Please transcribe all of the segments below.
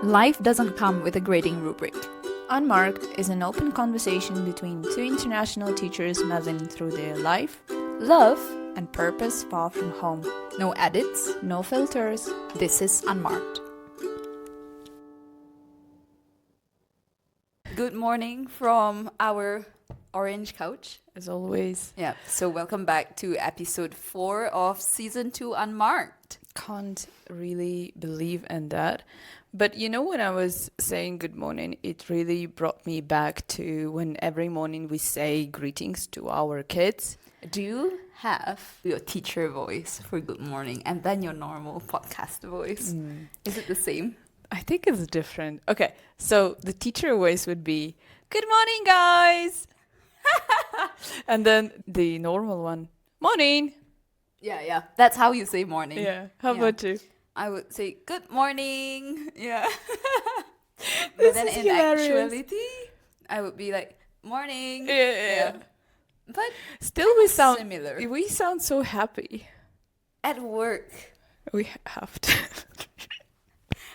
Life doesn't come with a grading rubric. Unmarked is an open conversation between two international teachers melding through their life, love, and purpose far from home. No edits, No filters. this is Unmarked. Good morning from our orange couch. As always, Yeah, so welcome back to episode 4 of season 2 Unmarked. can't really believe in that. But you know, when I was saying good morning, it really brought me back to when every morning we say greetings to our kids. Do you have your teacher voice for good morning and then your normal podcast voice? Is it the same? I think it's different. Okay, so the teacher voice would be, good morning, guys. And then the normal one, morning. Yeah. That's how you say morning. Yeah. How Yeah. about you? I would say good morning. Yeah. But This then is in hilarious. actuality, I would be like morning. Yeah. But Still, we sound similar. We sound so happy. At work, We have to.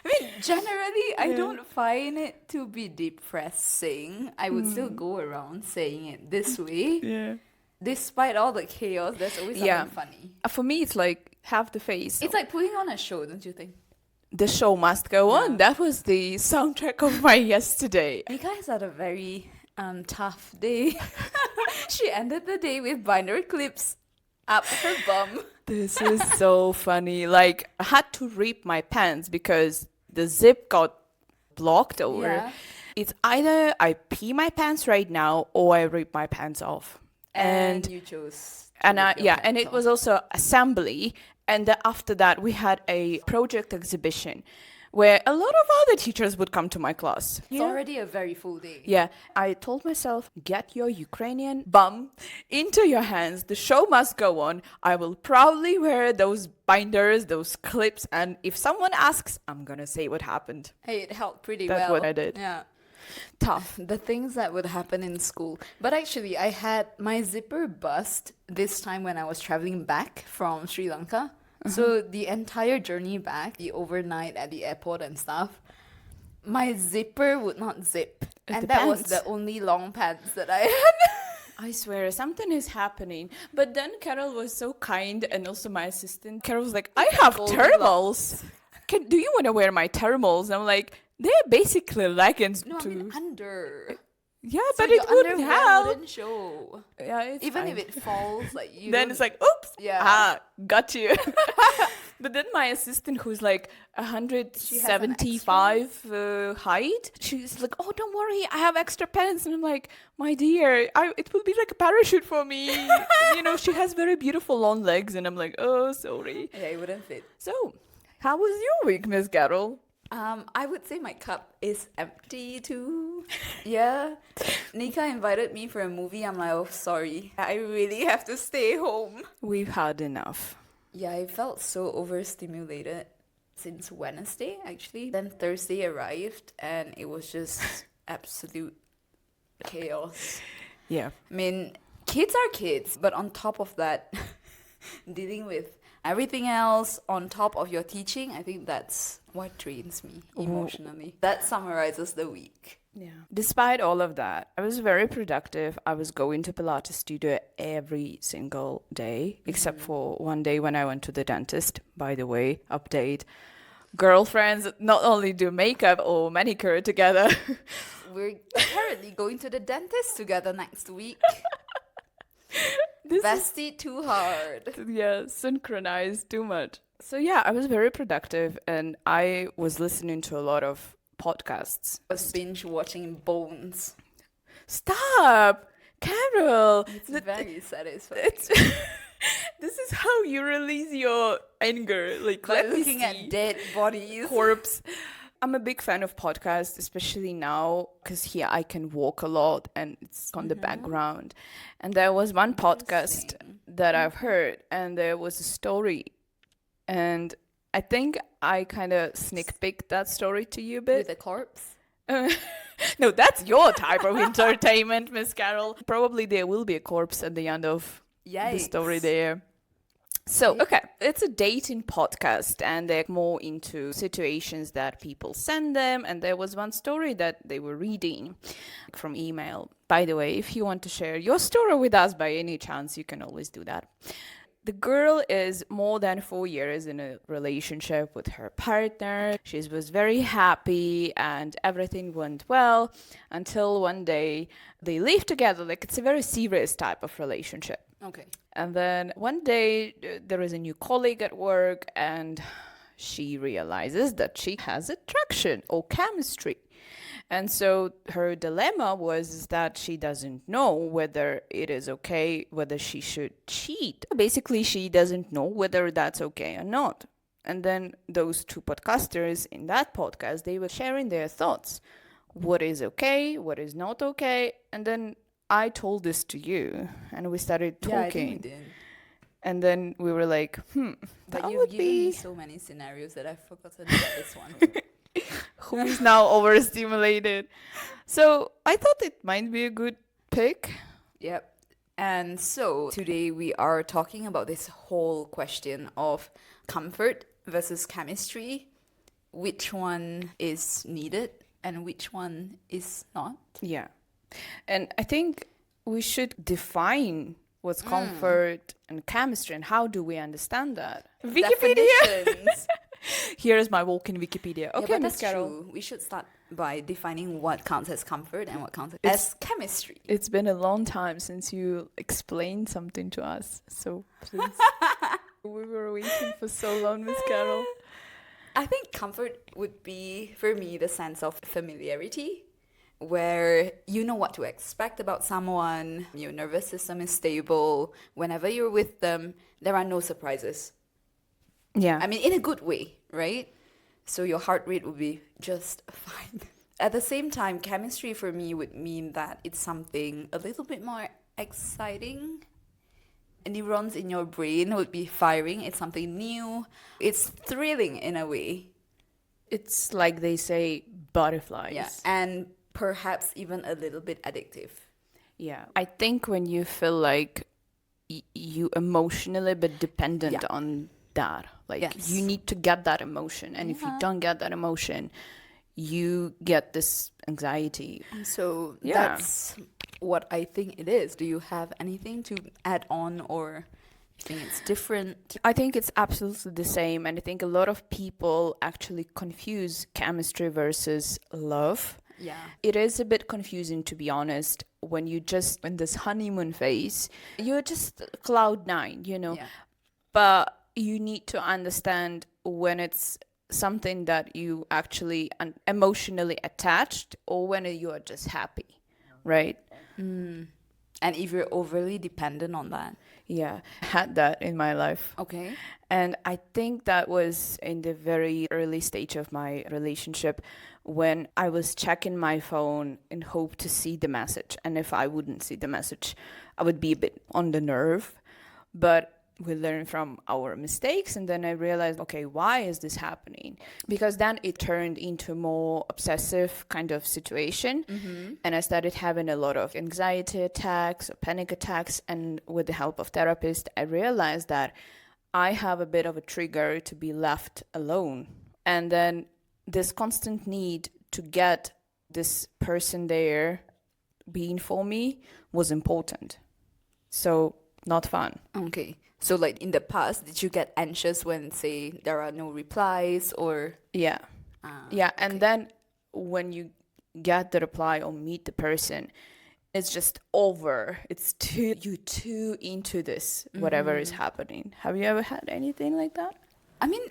I mean, generally, I Yeah. don't find it to be depressing. I would still go around saying it this way. Yeah. Despite all the chaos, there's always something Yeah. funny. For me, it's like have the face. It's like putting on a show, don't you think? The show must go on. Yeah. That was the soundtrack of my yesterday. You guys had a very tough day. She ended the day with binder clips up her bum. This is so funny. Like, I had to rip my pants because the zip got blocked over. Yeah. It's either I pee my pants right now or I rip my pants off. And you chose. to And rip your yeah, pants and it off. was also assembly. And after that, we had a project exhibition where a lot of other teachers would come to my class. It's already a very full day. Yeah, I told myself, get your Ukrainian bum into your hands. The show must go on. I will proudly wear those binders, those clips. And if someone asks, I'm going to say what happened. Hey, it helped pretty That's well. what I did. Yeah. Tough. The things that would happen in school. But actually, I had my zipper bust this time when I was traveling back from Sri Lanka. So the entire journey back, the overnight at the airport and stuff, my zipper would not zip. And The that was pants. the only long pants that I had. I swear, something is happening. But then Carol was so kind, and also my assistant. Carol was like, I have Goldilocks. thermals. Do you want to wear my thermals? And I'm like, they're basically leggings No, I to... mean under. yeah, So but your it wouldn't underwear help. wouldn't show. Yeah, it's Even fine. if it falls, like you Then don't- it's like, oops, Yeah. got you. But then my assistant, who's like 175 height, she's like, oh, don't worry, I have extra pants. And I'm like, my dear, it will be like a parachute for me. You know, she has very beautiful long legs. And I'm like, oh, sorry. Yeah, it wouldn't fit. So, how was your week, Miss Carol? I would say my cup is empty too. Yeah. Nika invited me for a movie. I'm like, oh, sorry. I really have to stay home. We've had enough. Yeah, I felt so overstimulated since Wednesday, actually. Then Thursday arrived and it was just absolute chaos. Yeah. I mean, kids are kids, but on top of that, dealing with everything else on top of your teaching, I think that's what drains me emotionally. That summarizes the week. Yeah. Despite all of that, I was very productive. I was going to Pilates studio every single day, except for one day when I went to the dentist. By the way, update. Girlfriends not only do makeup or manicure together. We're apparently going to the dentist together next week. This Bestie too hard. yeah, synchronized too much. So yeah, I was very productive and I was listening to a lot of podcasts. I was binge watching Bones. Stop! Carol! It's very satisfying. It's this is how you release your anger. Like, By let me looking see. at dead bodies. Corpse. I'm a big fan of podcasts, especially now, because here I can walk a lot and it's on the background. And there was one podcast that I've heard, and there was a story. And I think I kind of sneak peeked that story to you a bit. With a corpse. No, that's your type of entertainment, Miss Carol. Probably there will be a corpse at the end of the story Yikes. there. So, okay, it's a dating podcast and they're more into situations that people send them. And there was one story that they were reading from email. By the way, if you want to share your story with us by any chance, you can always do that. The girl is more than 4 years in a relationship with her partner. She was very happy and everything went well until one day they live together. Like it's a very serious type of relationship. Okay. And then one day there is a new colleague at work and she realizes that she has attraction or chemistry. And so her dilemma was that she doesn't know whether it is okay, whether she should cheat. Basically, she doesn't know whether that's okay or not. And then those two podcasters in that podcast, they were sharing their thoughts. What is okay, what is not okay. And then I told this to you and we started talking. Yeah, I think we did. And then we were like, But that you've would given be... me so many scenarios that I've forgotten about this one. Who is now overstimulated. So I thought it might be a good pick. Yep. And so today we are talking about this whole question of comfort versus chemistry. Which one is needed and which one is not? Yeah. And I think we should define what's comfort and chemistry and how do we understand that? Definitions. Here is my walk in Wikipedia. Yeah, Okay, but Miss that's Carol. true. We should start by defining what counts as comfort and what counts as chemistry. It's been a long time since you explained something to us. So please. We were waiting for so long, Miss Carol. I think comfort would be, for me, the sense of familiarity, where you know what to expect about someone, your nervous system is stable. Whenever you're with them, there are no surprises. Yeah. I mean, in a good way, right? So your heart rate would be just fine. At the same time, chemistry for me would mean that it's something a little bit more exciting. Neurons in your brain would be firing. It's something new. It's thrilling in a way. It's like they say, butterflies. Yeah, and perhaps even a little bit addictive. Yeah. I think when you feel like you emotionally but dependent on that, like you need to get that emotion, and if you don't get that emotion, you get this anxiety. So that's what I think it is. Do you have anything to add on, or you think it's different? I think it's absolutely the same, and I think a lot of people actually confuse chemistry versus love. Yeah. It is a bit confusing, to be honest, when you just in this honeymoon phase, you're just cloud nine, you know. Yeah. But you need to understand when it's something that you actually emotionally attached or when you are just happy, right? And if you're overly dependent on that. Yeah, I had that in my life. Okay. And I think that was in the very early stage of my relationship when I was checking my phone in hope to see the message. And if I wouldn't see the message, I would be a bit on the nerve. But we learn from our mistakes, and then I realized, okay, why is this happening? Because then it turned into a more obsessive kind of situation, and I started having a lot of anxiety attacks or panic attacks, and with the help of therapist, I realized that I have a bit of a trigger to be left alone, and then this constant need to get this person there being for me was important. So not fun. Okay. So like in the past, did you get anxious when, say, there are no replies or? Yeah. And then when you get the reply or meet the person, it's just over. It's too into this, whatever is happening. Have you ever had anything like that? I mean,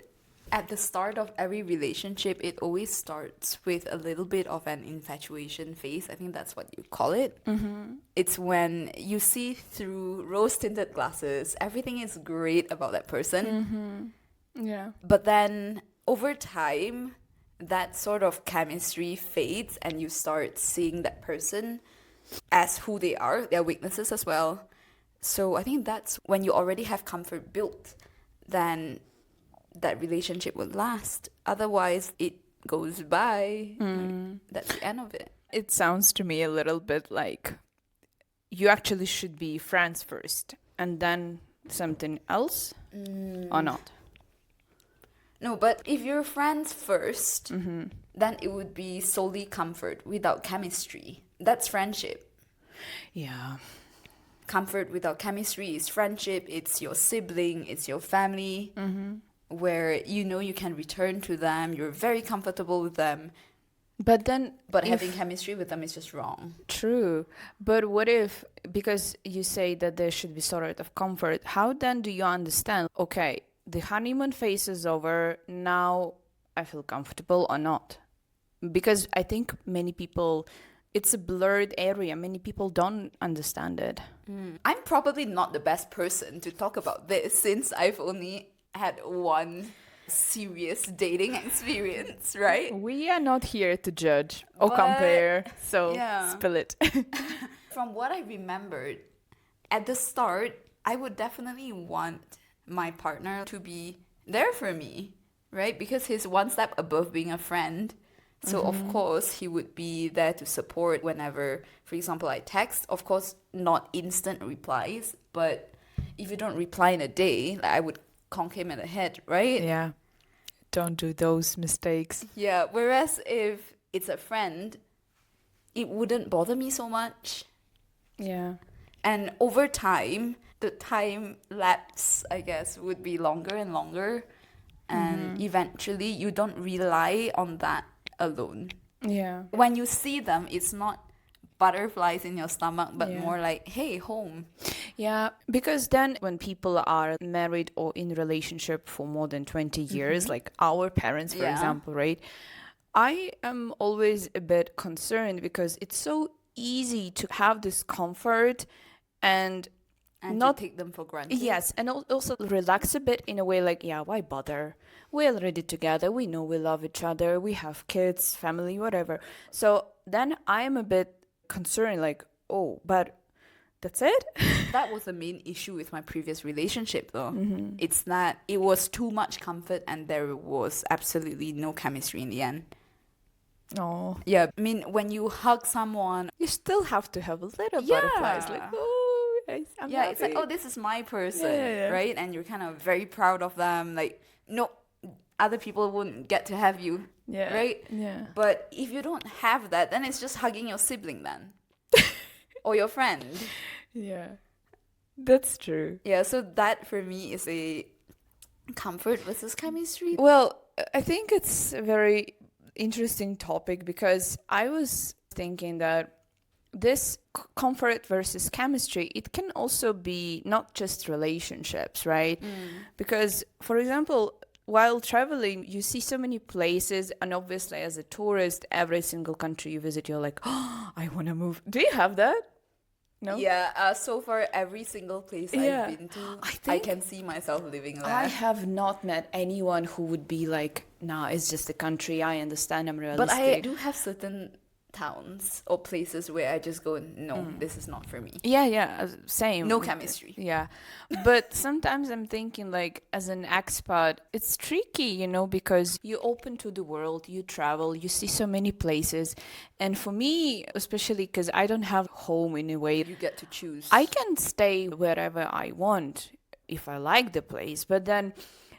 at the start of every relationship, it always starts with a little bit of an infatuation phase. I think that's what you call it. It's when you see through rose-tinted glasses, everything is great about that person. Yeah. But then over time, that sort of chemistry fades and you start seeing that person as who they are, their weaknesses as well. So I think that's when you already have comfort built, then that relationship will last. Otherwise, it goes by. That's the end of it. It sounds to me a little bit like you actually should be friends first and then something else. or not? No, but if you're friends first, then it would be solely comfort without chemistry. That's friendship. Yeah. Comfort without chemistry is friendship. It's your sibling, it's your family, where you know you can return to them. You're very comfortable with them. But then, But having chemistry with them is just wrong. true. But what if, because you say that there should be sort of comfort, how then do you understand, okay, the honeymoon phase is over, now I feel comfortable or not? Because I think many people, it's a blurred area. Many people don't understand it. I'm probably not the best person to talk about this since I've only had one serious dating experience, right? We are not here to judge or But, compare, so yeah. spill it. From what I remembered, at the start, I would definitely want my partner to be there for me, right? Because he's one step above being a friend. So, of course, he would be there to support whenever, for example, I text. Of course, not instant replies, but if you don't reply in a day, like, I would conk him in the head, right? Yeah. Don't do those mistakes. Yeah, whereas if it's a friend, it wouldn't bother me so much. Yeah. And over time, the time lapse, I guess, would be longer and longer. And eventually, you don't rely on that alone. Yeah. When you see them, it's not butterflies in your stomach, but Yeah. more like, hey, home. Yeah, because then when people are married or in relationship for more than 20 years, like our parents, for Yeah. example, right? I am always a bit concerned because it's so easy to have this comfort and And not to take them for granted. yes, and also relax a bit in a way like, yeah, why bother? We're already together. We know we love each other. We have kids, family, whatever. So then I am a bit concerned, like, oh, but that's it? That was the main issue with my previous relationship, though. It's that it was too much comfort and there was absolutely no chemistry in the end. No. Yeah, I mean, when you hug someone, You still have to have a little Yeah. butterflies, like, oh, I'm yeah, it's like, happy. oh, this is my person, Yeah. right? And you're kind of very proud of them. Like, no, other people wouldn't get to have you, Yeah. right? Yeah. But if you don't have that, then it's just hugging your sibling then. Or your friend. Yeah. That's true. Yeah, so that for me is a comfort versus chemistry. Well, I think it's a very interesting topic because I was thinking that this comfort versus chemistry, it can also be not just relationships, right? Because, for example, while traveling, you see so many places, and obviously as a tourist, every single country you visit, you're like, oh, I want to move. Do you have that? No? Yeah, so far every single place Yeah. I've been to, I I think can see myself living there. I have not met anyone who would be like, nah, it's just a country. I understand, I'm realistic. But I do have certain towns or places where I just go, no, this is not for me. Yeah, same. No chemistry. Yeah. But sometimes I'm thinking, like, as an expat, it's tricky, because you open to the world, you travel, you see so many places. And for me, especially because I don't have home in a way, You get to choose. I can stay wherever I want if I like the place. But then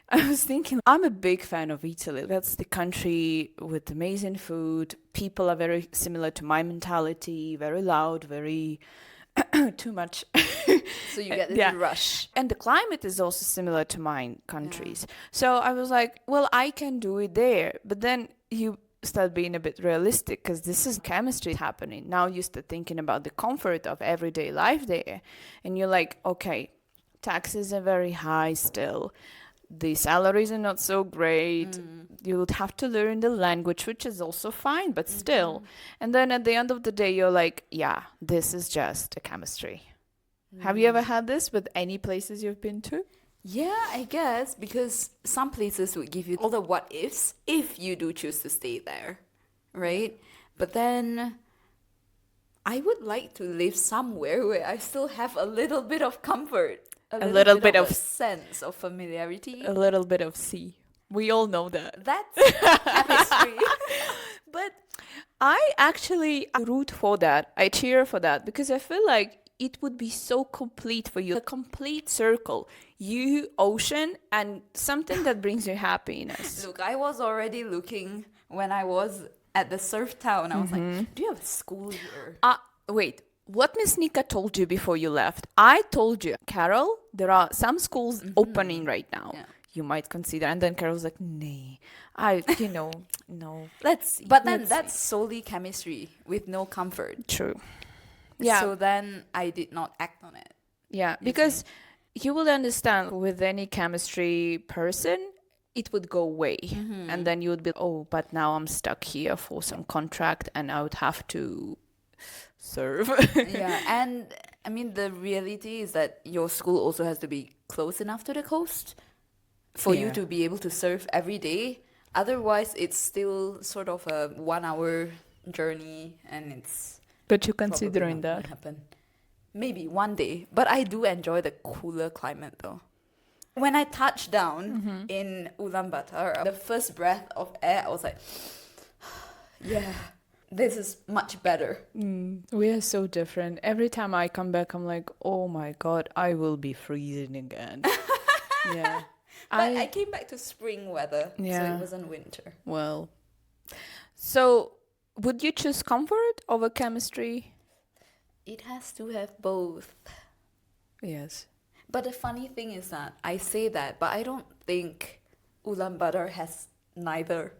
I was thinking, I'm a big fan of Italy. That's the country with amazing food. People are very similar to my mentality, very loud, very too much. So you get this Yeah. rush. And the climate is also similar to mine countries. So I was like, well, I can do it there. But then you start being a bit realistic because this is chemistry happening. Now you start thinking about the comfort of everyday life there. And you're like, okay, taxes are very high still. The salaries are not so great. You would have to learn the language, which is also fine, but still. And then at the end of the day, you're like, yeah, this is just a chemistry. Have you ever had this with any places you've been to? Yeah, I guess, because some places would give you all the what ifs if you do choose to stay there, right? But then I would like to live somewhere where I still have a little bit of comfort, a little bit of of a sense of familiarity. A little bit of sea. We all know that. That's chemistry. But I actually root for that. I cheer for that because I feel like it would be so complete for you. A complete circle. You, ocean, and something that brings you happiness. Look, I was already looking when I was at the surf town. I was like, do you have a school here? Wait, what Miss Nika told you before you left? I told you, Carol, there are some schools opening right now. Yeah. You might consider. And then Carol was like, nay, no. Let's see. But then let's that's solely chemistry with no comfort. see. True. Yeah. So then I did not act on it. Yeah, because you will understand with any chemistry person, it would go away. And then you would be, oh, but now I'm stuck here for some contract and I would have to serve. Yeah, and I mean, the reality is that your school also has to be close enough to the coast for you Yeah. to be able to surf every day. Otherwise, it's still sort of a 1 hour journey and it's But you're probably considering not that. gonna happen. Maybe one day, but I do enjoy the cooler climate though. When I touched down in Ulaanbaatar, the first breath of air, I was like, yeah, this is much better. We are so different. Every time I come back, I'm like, oh my God, I will be freezing again. Yeah. But I came back to spring weather, so Yeah. it wasn't winter. Well, so would you choose comfort over chemistry? It has to have both. Yes. But the funny thing is that I say that, but I don't think Ulaanbaatar has neither.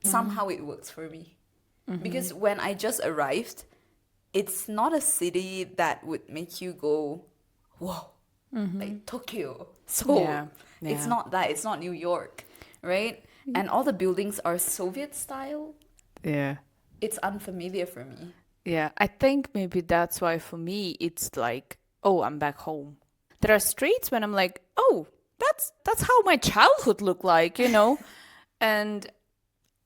Somehow it works for me. Because when I just arrived, it's not a city that would make you go, whoa, like Tokyo. So Yeah, it's yeah. not that. It's not New York, right? And all the buildings are Soviet style. Yeah. It's unfamiliar for me. Yeah. I think maybe that's why for me it's like, oh, I'm back home. There are streets when I'm like, oh, that's how my childhood looked like, And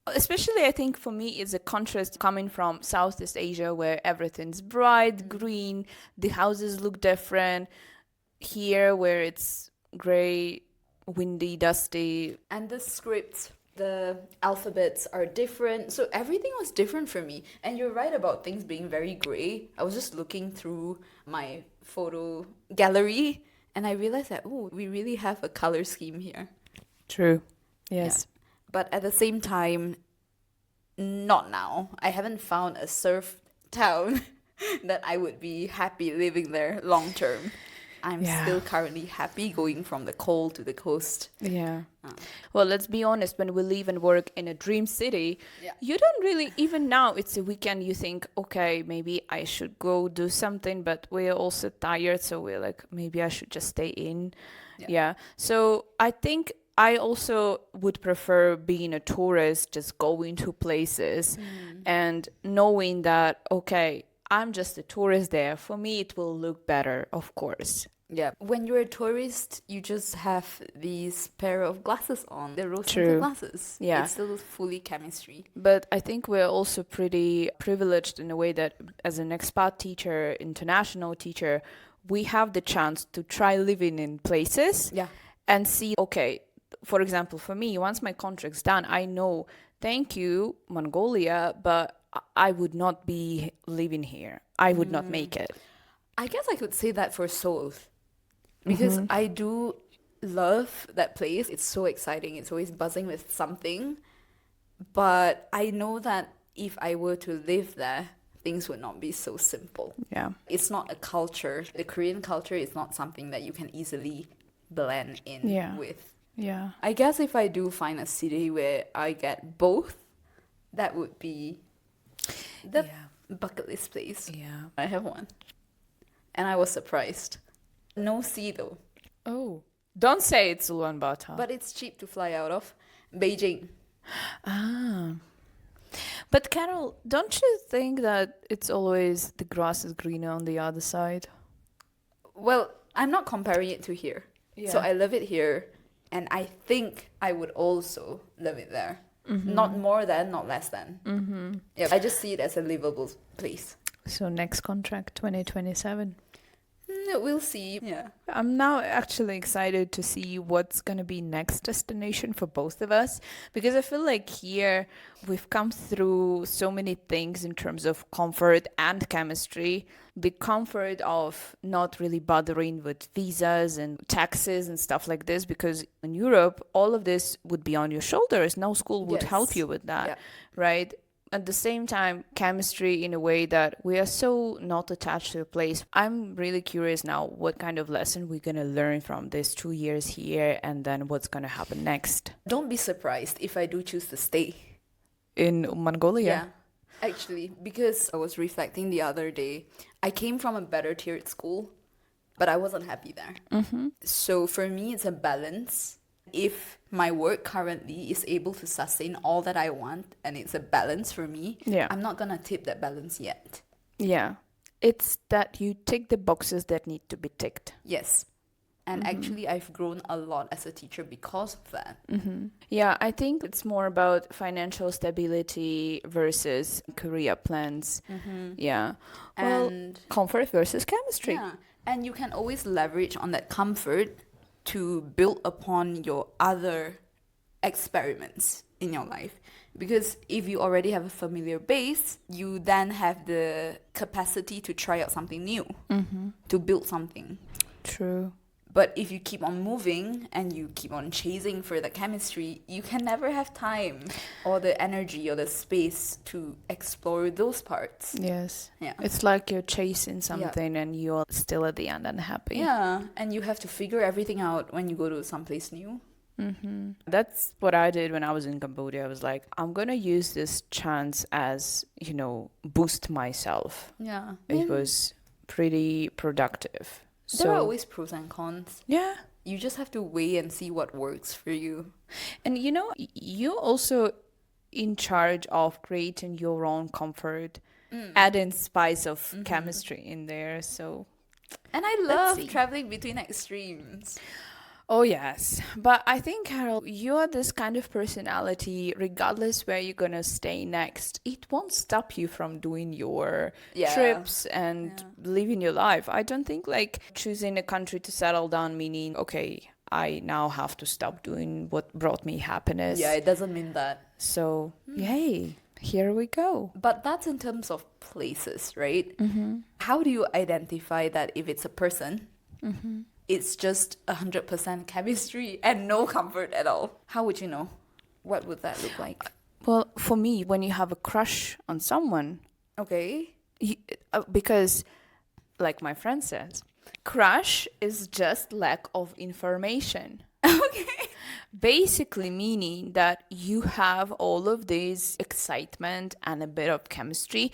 especially I think for me it's a contrast coming from Southeast Asia where everything's bright, green, the houses look different. Here where it's gray, windy, dusty. And the scripts, the alphabets are different. So everything was different for me. And you're right about things being very grey. I was just looking through my photo gallery and I realized that, oh, we really have a color scheme here. True. Yes. Yeah. But at the same time, not now. I haven't found a surf town that I would be happy living there long term. I'm Yeah. still currently happy going from the cold to the coast. Yeah. Well, let's be honest, when we live and work in a dream city, Yeah. you don't really, even now it's a weekend, you think, okay, maybe I should go do something, but we're also tired, so we're like, maybe I should just stay in. Yeah. So I think I also would prefer being a tourist, just going to places and knowing that, okay, I'm just a tourist there. For me, it will look better, of course. Yeah. When you're a tourist, you just have these pair of glasses on. The rose True. tinted glasses. Yeah. It's still fully chemistry. But I think we're also pretty privileged in a way that as an expat teacher, international teacher, we have the chance to try living in places Yeah. and see, okay, for example, for me, once my contract's done, I know, thank you, Mongolia, but I would not be living here. I would not make it. I guess I could say that for Seoul. Because I do love that place. It's so exciting. It's always buzzing with something. But I know that if I were to live there, things would not be so simple. Yeah. It's not a culture. The Korean culture is not something that you can easily blend in Yeah. with. Yeah. I guess if I do find a city where I get both, that would be the bucket list place. Yeah. I have one. And I was surprised. No sea though. Oh. Don't say it's Ulaanbaatar. But it's cheap to fly out of. Beijing. But Carol, don't you think that it's always the grass is greener on the other side? Well, I'm not comparing it to here. So I love it here. And I think I would also love it there. Not more than, not less than. Yeah, I just see it as a livable place. So next contract, 2027. We'll see. Yeah. I'm now actually excited to see what's going to be next destination for both of us, because I feel like here we've come through so many things in terms of comfort and chemistry. The comfort of not really bothering with visas and taxes and stuff like this, because in Europe, all of this would be on your shoulders. No school would help Yes. you with that, Yeah. right? At the same time, chemistry in a way that we are so not attached to a place. I'm really curious now what kind of lesson we're going to learn from this 2 years here, and then what's going to happen next Don't be surprised if I do choose to stay. in Mongolia. Yeah. Actually, because I was reflecting the other day, I came from a better tiered school, but I wasn't happy there. So for me, it's a balance. If my work currently is able to sustain all that I want and it's a balance for me, Yeah. I'm not gonna tip that balance yet. Yeah. It's that you tick the boxes that need to be ticked. Yes. And actually, I've grown a lot as a teacher because of that. Yeah, I think it's more about financial stability versus career plans. Yeah. Well, And comfort versus chemistry. yeah, and you can always leverage on that comfort to build upon your other experiments in your life. Because if you already have a familiar base, you then have the capacity to try out something new, to build something. True. But if you keep on moving and you keep on chasing for the chemistry, you can never have time or the energy or the space to explore those parts. Yes. Yeah. It's like you're chasing something and you're still at the end unhappy. Yeah, and you have to figure everything out when you go to someplace new. That's what I did when I was in Cambodia. I was like, I'm going to use this chance as, boost myself. Yeah. It was pretty productive. There are always pros and cons. Yeah. You just have to weigh and see what works for you. And you're also in charge of creating your own comfort, adding spice of chemistry in there. So, And I Let's love see. traveling between extremes. oh yes. But I think, Carol, you're this kind of personality, regardless where you're going to stay next, it won't stop you from doing your Yeah. trips and living your life. I don't think like choosing a country to settle down, meaning, okay, I now have to stop doing what brought me happiness. Yeah, it doesn't mean that. So, yay, here we go. But that's in terms of places, right? How do you identify that if it's a person, it's just 100% chemistry and no comfort at all? How would you know? What would that look like? Well, for me, when you have a crush on someone, Okay. because, like my friend says, crush is just lack of information. Okay. Basically meaning that you have all of this excitement and a bit of chemistry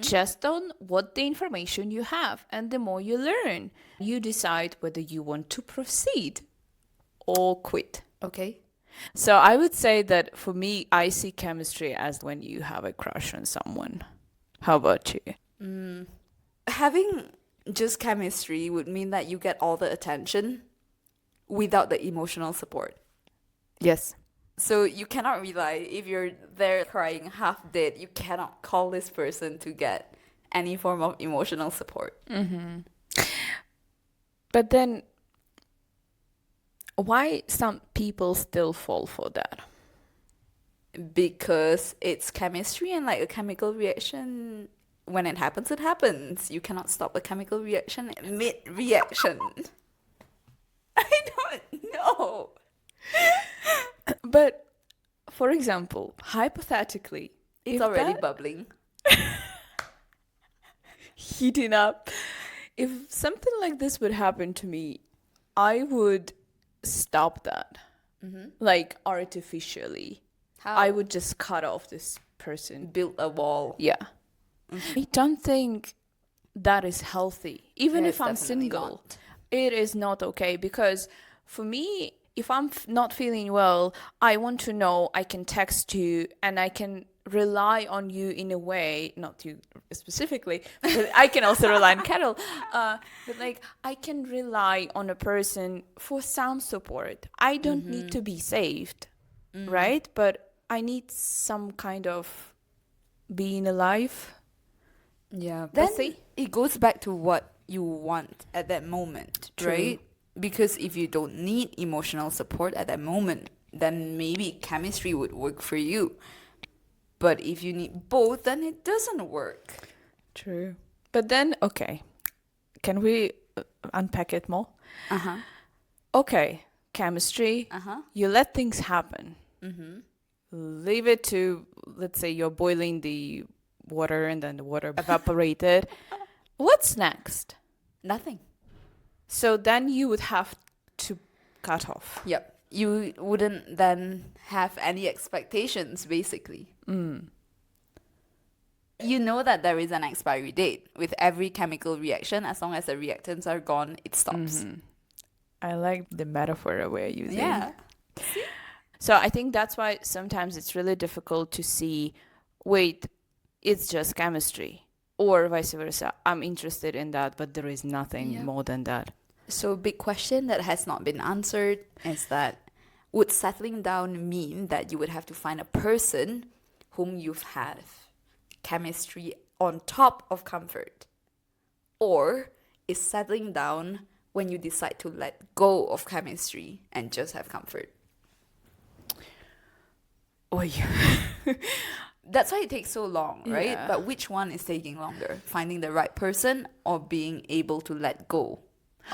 just on what the information you have. And the more you learn, you decide whether you want to proceed or quit. Okay. So I would say that for me, I see chemistry as when you have a crush on someone. How about you? Having just chemistry would mean that you get all the attention without the emotional support. Yes. So you cannot rely, if you're there crying half dead, you cannot call this person to get any form of emotional support. But then, why some people still fall for that? Because it's chemistry and like a chemical reaction, when it happens, it happens. You cannot stop a chemical reaction mid-reaction. I don't know. But, for example, hypothetically, It's if already that bubbling. heating up, if something like this would happen to me, I would stop that, like artificially. How? I would just cut off this person. Build a wall. Yeah. I don't think that is healthy. Even Yeah, if it's I'm definitely single, not. it is not okay, because for me, if I'm not feeling well, I want to know I can text you and I can rely on you in a way, not you specifically, but I can also rely on Carol. But like, I can rely on a person for some support. I don't need to be saved, right? But I need some kind of being alive. Yeah. Then- Then it goes back to what you want at that moment, True. right? Because if you don't need emotional support at that moment, then maybe chemistry would work for you. But if you need both, then it doesn't work. True. But then, okay, can we unpack it more? Uh-huh. Okay, chemistry, Uh-huh. you let things happen. Mm-hmm. Leave it to, let's say you're boiling the water and then the water evaporated. What's next? Nothing. So then you would have to cut off. Yep. You wouldn't then have any expectations, basically. You know that there is an expiry date. With every chemical reaction, as long as the reactants are gone, it stops. I like the metaphor we're using. Yeah. So I think that's why sometimes it's really difficult to see, wait, it's just chemistry. Or vice versa. I'm interested in that, but there is nothing more than that. So a big question that has not been answered is that would settling down mean that you would have to find a person whom you have chemistry on top of comfort? Or is settling down when you decide to let go of chemistry and just have comfort? Oh, yeah. That's why it takes so long, right? Yeah. But which one is taking longer? Finding the right person or being able to let go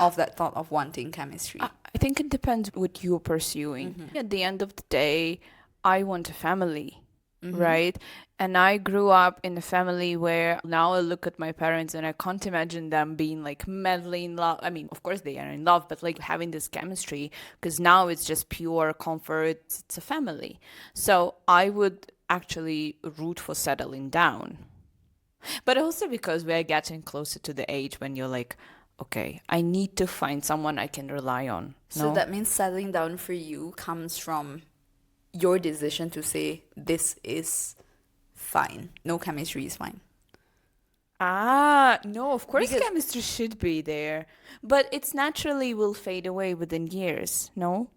of that thought of wanting chemistry? I think it depends what you're pursuing. At the end of the day, I want a family, right? And I grew up in a family where now I look at my parents and I can't imagine them being like madly in love. I mean, of course they are in love, but like having this chemistry, because now it's just pure comfort. It's a family. So I would actually root for settling down. But also because we're getting closer to the age when you're like, okay, I need to find someone I can rely on. So No? that means settling down for you comes from your decision to say, this is fine. No chemistry is fine. No, of course Because- chemistry should be there. But it's naturally will fade away within years, no?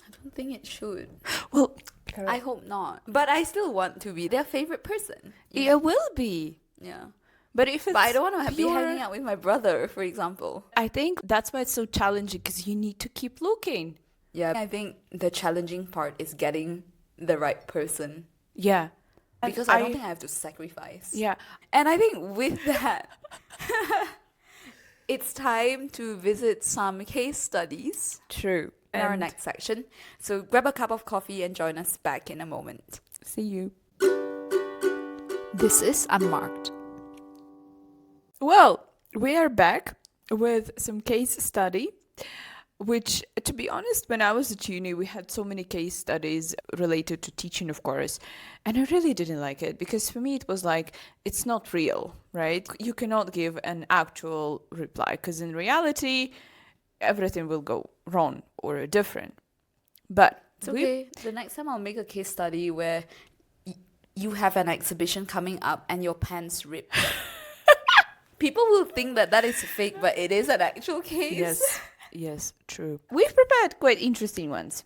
I don't think it should. Well, I hope not. But I still want to be their favorite person. it will be. Yeah. But if it's But I don't want to be pure- hanging out with my brother, for example. I think that's why it's so challenging, because you need to keep looking. Yeah. I think the challenging part is getting the right person. Yeah. And Because I don't think I have to sacrifice. Yeah. And I think with that, it's time to visit some case studies True. in our And next section. So grab a cup of coffee and join us back in a moment. see you. This is Unmarked. Well, we are back with some case study, which, to be honest, when I was at uni, we had so many case studies related to teaching, of course, and I really didn't like it because for me it was like, it's not real, right? You cannot give an actual reply because in reality, everything will go wrong or different. But It's okay. The next time I'll make a case study where you have an exhibition coming up and your pants rip. People will think that that is fake, but it is an actual case. Yes, true. We've prepared quite interesting ones.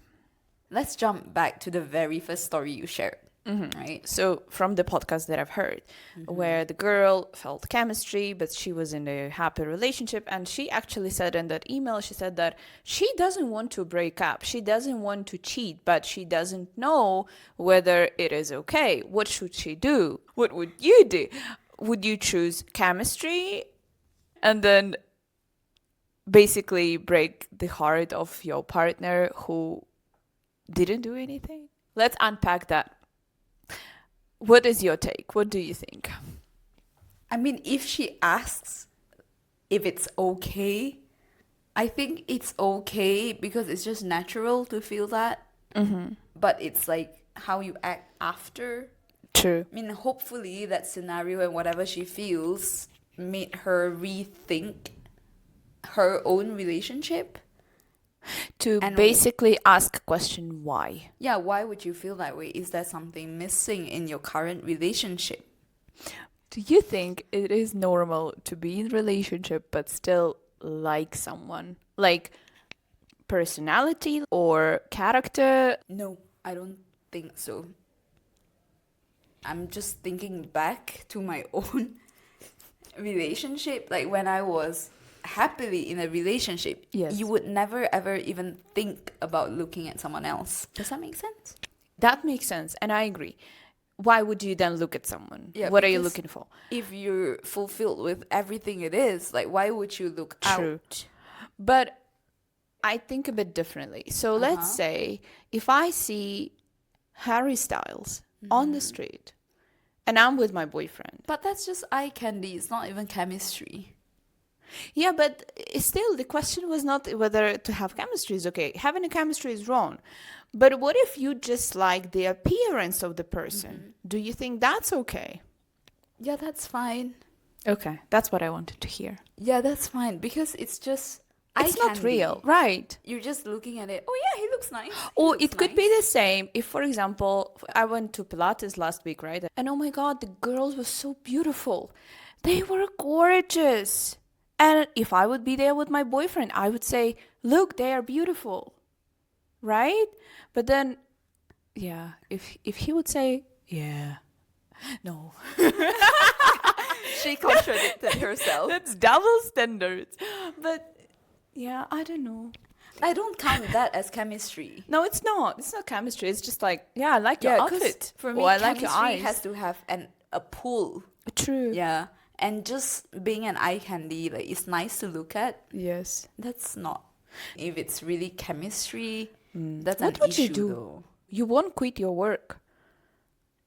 Let's jump back to the very first story you shared, right? So from the podcast that I've heard, where the girl felt chemistry, but she was in a happy relationship, and she actually said in that email, she said that she doesn't want to break up, she doesn't want to cheat, but she doesn't know whether it is okay. What should she do? What would you do? Would you choose chemistry and then basically break the heart of your partner who didn't do anything? Let's unpack that. What is your take? What do you think? I mean, if she asks if it's okay, I think it's okay because it's just natural to feel that. But it's like how you act after. True. I mean, hopefully that scenario and whatever she feels made her rethink her own relationship. To And basically ask question why. Yeah, why would you feel that way? Is there something missing in your current relationship? Do you think it is normal to be in a relationship but still like someone? Like personality or character? No, I don't think so. I'm just thinking back to my own relationship, like when I was happily in a relationship, Yes. you would never ever even think about looking at someone else. Does that make sense? That makes sense, and I agree. Why would you then look at someone? Yeah, What are you because looking for? if you're fulfilled with everything it is, like why would you look True. out? But I think a bit differently. So let's say if I see Harry Styles on the street and I'm with my boyfriend. But that's just eye candy. It's not even chemistry. Yeah, but still, the question was not whether to have chemistry is okay. Having a chemistry is wrong. But what if you just like the appearance of the person? Do you think that's okay? Yeah, that's fine. Okay, that's what I wanted to hear. Yeah, that's fine because it's just It's eye not candy. real, right? You're just looking at it. Oh yeah, he looks nice. Or it could be the same if, for example, I went to Pilates last week, right? And oh my God, the girls were so beautiful. They were gorgeous. And if I would be there with my boyfriend, I would say, look, they are beautiful. Right? But then, yeah, if he would say, yeah, no. She contradicted herself. That's double standards. But yeah, I don't know. I don't count that as chemistry. No, it's not. It's not chemistry. It's just like, yeah, I like your 'cause outfit. for me, or I like your chemistry eyes. has to have a pull. True. Yeah, and just being an eye candy, like it's nice to look at. Yes. That's not. If it's really chemistry, that's What an would issue you do? though. You won't quit your work.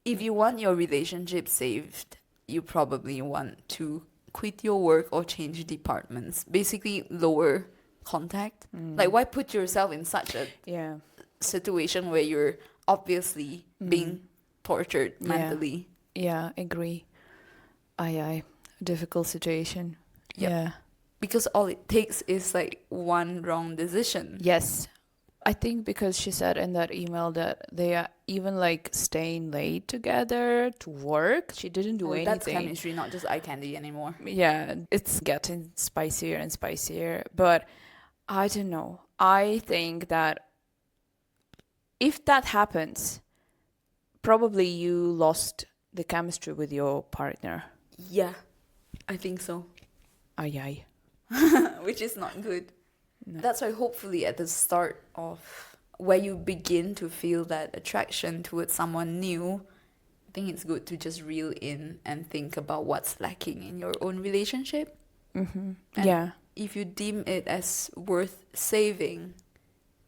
If you want your relationship saved, you probably want to quit your work or change departments. Basically, lower contact. Like, why put yourself in such a Yeah. situation where you're obviously being tortured Yeah. mentally? Yeah, agree. Aye. Difficult situation. Yep. Yeah. Because all it takes is like one wrong decision. Yes. I think because she said in that email that they are even like staying late together to work. She didn't do anything. That's chemistry, not just eye candy anymore. Yeah, it's getting spicier and spicier. But I don't know. I think that if that happens, probably you lost the chemistry with your partner. Yeah, I think so. Aye. Which is not good. No. That's why hopefully at the start of where you begin to feel that attraction towards someone new, I think it's good to just reel in and think about what's lacking in your own relationship. Mm-hmm. And Yeah. if you deem it as worth saving,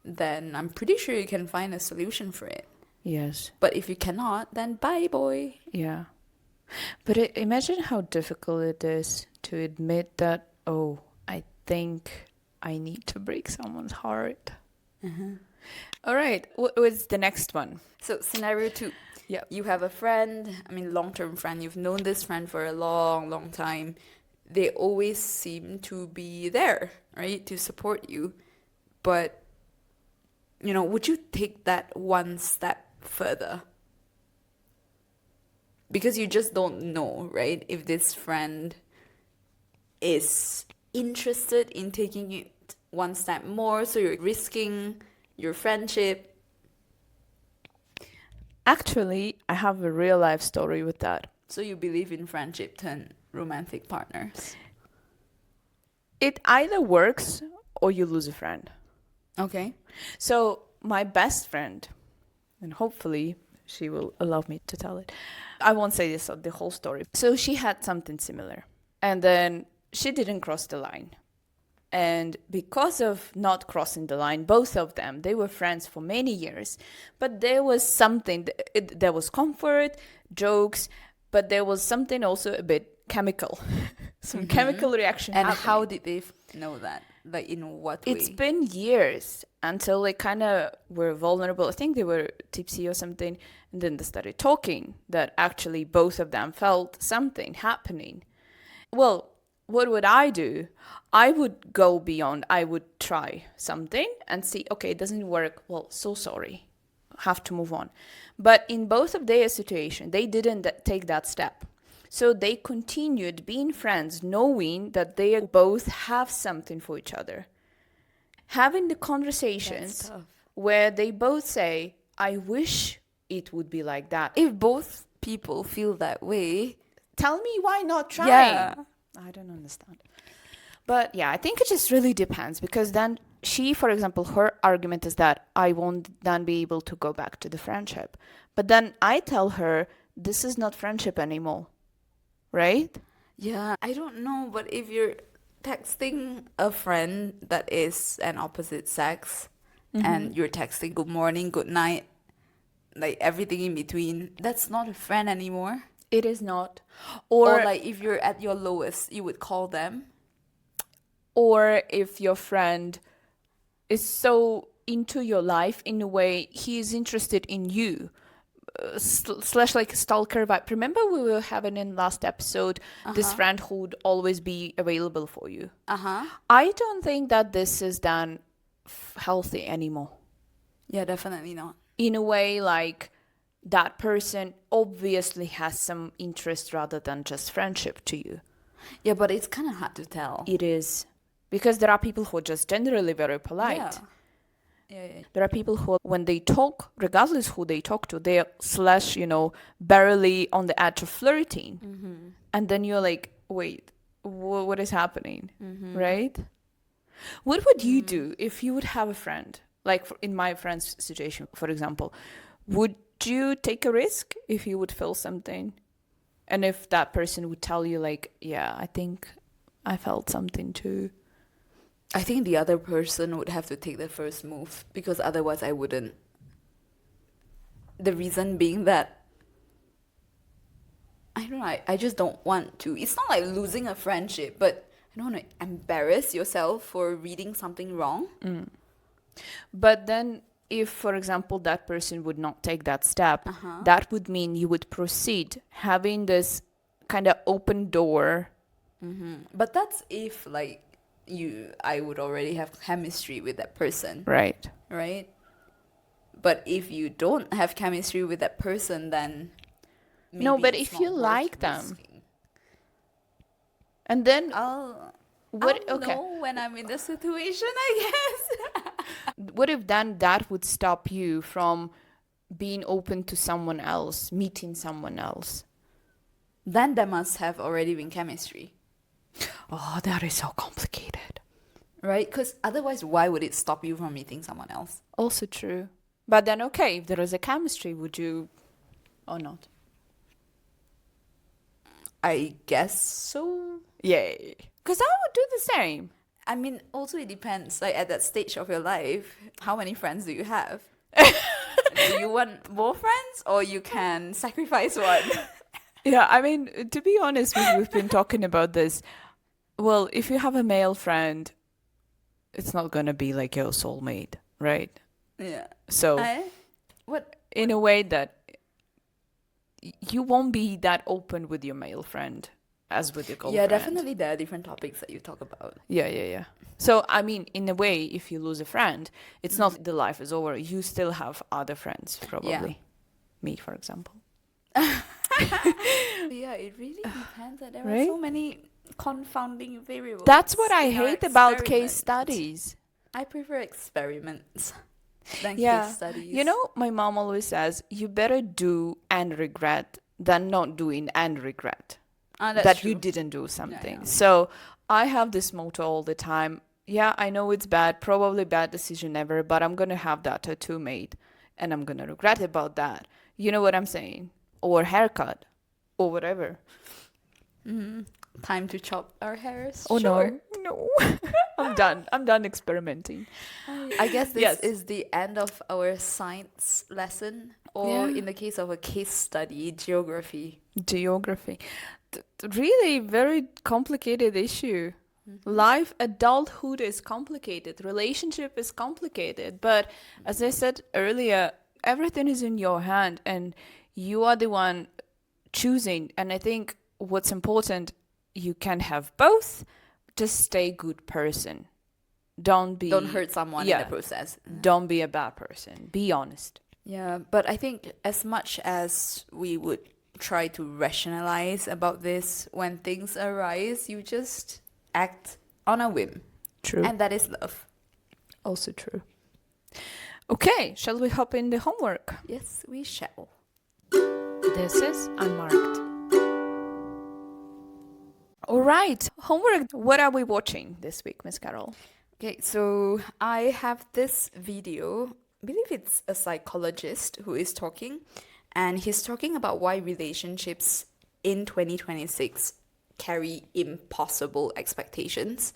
then I'm pretty sure you can find a solution for it. Yes. But if you cannot, then bye, boy. Yeah. But imagine how difficult it is to admit that, oh, I think I need to break someone's heart. All right. What's the next one? So scenario 2. Yeah. You have a friend, long-term friend. You've known this friend for a long, long time. They always seem to be there, right, to support you. But, would you take that one step further? Because you just don't know, right, if this friend is interested in taking it one step more, so you're risking your friendship. Actually, I have a real life story with that. So you believe in friendship turn romantic partners. It either works or you lose a friend. Okay. So my best friend, and hopefully she will allow me to tell it. I won't say this the whole story. So she had something similar. And then she didn't cross the line. And because of not crossing the line, both of them, they were friends for many years. But there was something, there was comfort, jokes, but there was something also a bit chemical. Some chemical reaction And happening. how did they know that? Like, in what way? It's been years until they kind of were vulnerable. I think they were tipsy or something. And then they started talking that actually both of them felt something happening. Well, what would I do? I would go beyond. I would try something and see, okay, it doesn't work. Well, so sorry. Have to move on. But in both of their situation, they didn't take that step. So they continued being friends, knowing that they both have something for each other. Having the conversations where they both say, I wish it would be like that. If both people feel that way, Tell me why not try. yeah, I don't understand. But yeah, I think it just really depends, because then she, for example, her argument is that I won't then be able to go back to the friendship. But then I tell her this is not friendship anymore, right? Yeah, I don't know, but if you're texting a friend that is an opposite sex and you're texting good morning, good night, like everything in between, that's not a friend anymore. It is not. Or Or like if you're at your lowest, you would call them. or if your friend is so into your life in a way he is interested in you, slash like stalker vibe. Remember we were having in last episode this friend who would always be available for you. I don't think that this is then healthy anymore. Yeah, definitely not. In a way, like that person obviously has some interest rather than just friendship to you. Yeah, but it's kind of hard to tell. It is. Because there are people who are just generally very polite. Yeah. Yeah. There are people who, when they talk, regardless who they talk to, they're slash, barely on the edge of flirting. And then you're like, wait, what is happening? Right? What would you do if you would have a friend? Like in my friend's situation, for example, would you take a risk if you would feel something? And if that person would tell you like, yeah, I think I felt something too. I think the other person would have to take the first move because otherwise I wouldn't. The reason being that I don't know, I just don't want to. It's not like losing a friendship, but I don't want to embarrass yourself for reading something wrong. But then if, for example, that person would not take that step, that would mean you would proceed having this kind of open door. But that's if like I would already have chemistry with that person. Right. Right? But if you don't have chemistry with that person, then maybe no, but it's if not you worth like them, risking. and then I'll okay. know when I'm in the situation, I guess. What if then that would stop you from being open to someone else, meeting someone else? Then there must have already been chemistry. Oh, that is so complicated. Right? Because otherwise, why would it stop you from meeting someone else? Also true. But then, okay, if there is a chemistry, would you or not? I guess so. Yay. Because I would do the same. I mean, also it depends. Like at that stage of your life, how many friends do you have? Do you want more friends or you can sacrifice one? Yeah, I mean, to be honest, we've been talking about this. Well, if you have a male friend, it's not going to be like your soulmate, right? Yeah. So, What? in a way that you won't be that open with your male friend as with your girlfriend. Yeah, definitely there are different topics that you talk about. Yeah. So, I mean, in a way, if you lose a friend, it's not the life is over. You still have other friends, probably. Yeah. Me, for example. Yeah, it really depends. There Right? are so many confounding variables. That's what I in our hate about case experiments. studies. I prefer experiments than Yeah. case studies. You know, my mom always says, you better do and regret than not doing and regret That's that true. you didn't do something. Yeah. So I have this motto all the time. Yeah, I know it's bad, probably bad decision ever, but I'm going to have that tattoo made and I'm going to regret about that. You know what I'm saying? Or haircut or whatever. Time to chop our hairs. Oh, Sure. no. I'm done experimenting. I guess this Yes. is the end of our science lesson, or Yeah. in the case of a case study, geography. Geography. Really very complicated issue. Life, adulthood is complicated. Relationship is complicated. But as I said earlier, everything is in your hand and you are the one choosing. And I think what's important, you can have both. Just stay a good person. Don't Don't hurt someone in the process. Don't be a bad person. Be honest. Yeah, but I think as much as we would try to rationalize about this, when things arise, you just act on a whim. True. And that is love. Also true. Okay, shall we hop in the homework? Yes, we shall. This is Unmarked. All right. Homework. What are we watching this week, Miss Carol? Okay, so I have this video. I believe it's a psychologist who is talking, and he's talking about why relationships in 2026 carry impossible expectations.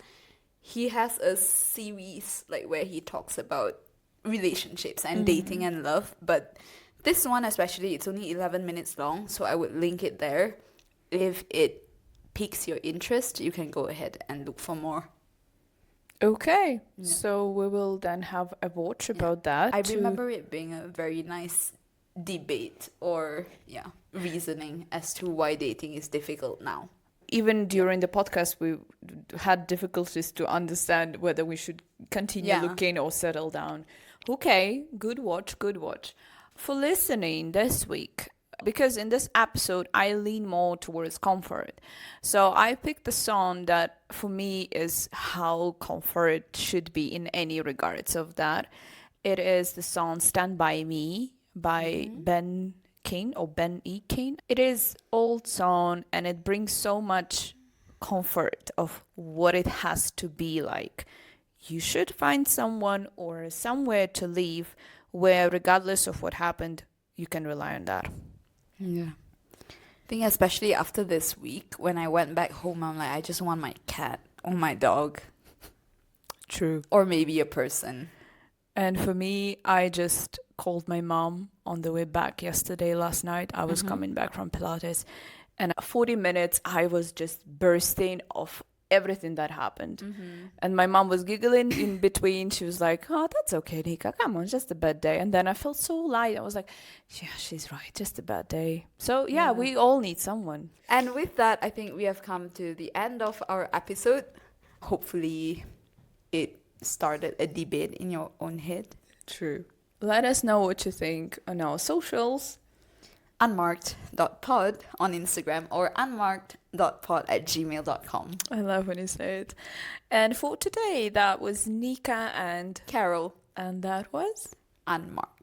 He has a series like where he talks about relationships and dating and love, but this one especially, it's only 11 minutes long, so I would link it there. If it piques your interest, you can go ahead and look for more. Okay. Yeah. So we will then have a watch about that. I remember it being a very nice debate or reasoning as to why dating is difficult now. Even during the podcast, we had difficulties to understand whether we should continue looking or settle down. Okay, good watch, good watch. For listening this week, because in this episode, I lean more towards comfort. So I picked the song that for me is how comfort should be in any regards of that. It is the song Stand By Me by Ben King or Ben E. King. It is old song and it brings so much comfort of what it has to be like. You should find someone or somewhere to live where regardless of what happened, you can rely on that. Yeah. I think especially after this week, when I went back home, I'm like, I just want my cat or my dog. True. Or maybe a person. And for me, I just called my mom on the way back last night. I was coming back from Pilates. And 40 minutes, I was just bursting of everything that happened. And my mom was giggling in between. She was like, oh, that's okay, Nika. Come on, just a bad day. And then I felt so light. I was like, yeah, she's right. Just a bad day. So, yeah, we all need someone. And with that, I think we have come to the end of our episode. Hopefully, it started a debate in your own head. True. Let us know what you think on our socials. unmarked.pod on Instagram or unmarked.pod@gmail.com. I love when you say it. And for today, that was Nika and Carol. that was Unmarked.